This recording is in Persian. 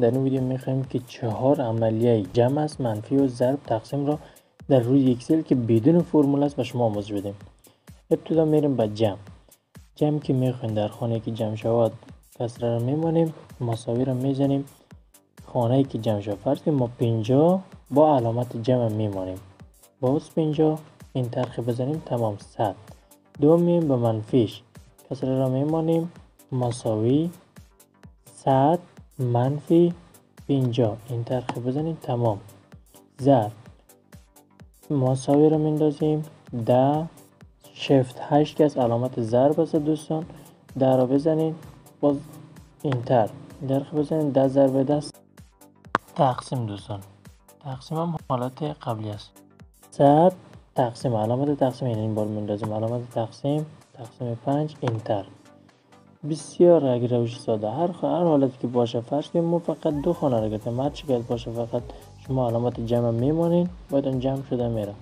در این ویدیو میخوایم که 4 عملیه جمع است، منفی و ضرب تقسیم را در روی اکسل که بدون فرمول است به شما آموزش بدیم. ابتدا میریم به جمع که میخوایم در خانه که جمع شود کسره را میمانیم، مساوی را میزنیم، خانه که جمع شود فرض که ما 50 با علامت جمع میمانیم، باز 50 این طرح بزنیم تمام 100. دومیم به منفیش کسره را میمانیم، مساوی 100 منفی 50 این طرح بزنیم تمام. ضرب مساوی را میندازیم 10 شفت 8 که از علامت ضرب است دوستان، 10 را بزنین باز این طرح بزنین 10 ضرب 10 تقسیم. دوستان تقسیم هم حالت قبلی است، 100 تقسیم علامت تقسیم این بار میندازیم علامت تقسیم 5 این طرح. بسیار اگر روش ساده، هر حالتی که باشه فرض کنیم ما فقط 2 خانه را گرفتیم، هر چی که باشه فقط شما علامت جمع میمانین باید جمع شده میره.